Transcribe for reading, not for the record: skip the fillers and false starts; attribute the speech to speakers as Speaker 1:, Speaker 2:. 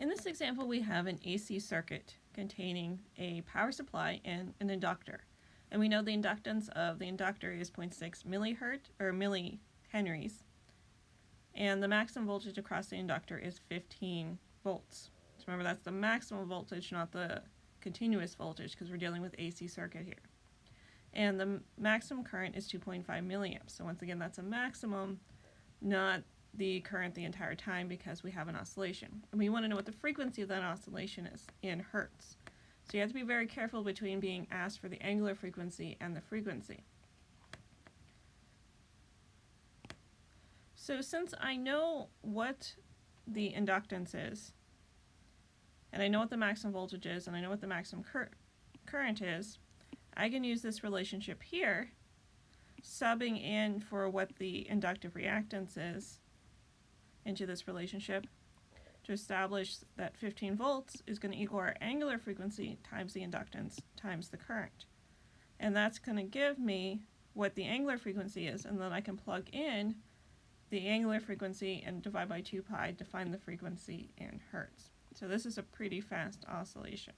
Speaker 1: In this example, we have an AC circuit containing a power supply and an inductor. And we know the inductance of the inductor is 0.6 millihenries. And the maximum voltage across the inductor is 15 volts. So remember, that's the maximum voltage, not the continuous voltage, because we're dealing with AC circuit here. And the maximum current is 2.5 milliamps. So once again, that's a maximum, not the current the entire time, because we have an oscillation. And we want to know what the frequency of that oscillation is in hertz. So you have to be very careful between being asked for the angular frequency and the frequency. So since I know what the inductance is, and I know what the maximum voltage is, and I know what the maximum current is, I can use this relationship here, subbing in for what the inductive reactance is into this relationship to establish that 15 volts is going to equal our angular frequency times the inductance times the current. And that's going to give me what the angular frequency is, and then I can plug in the angular frequency and divide by 2 pi to find the frequency in hertz. So this is a pretty fast oscillation.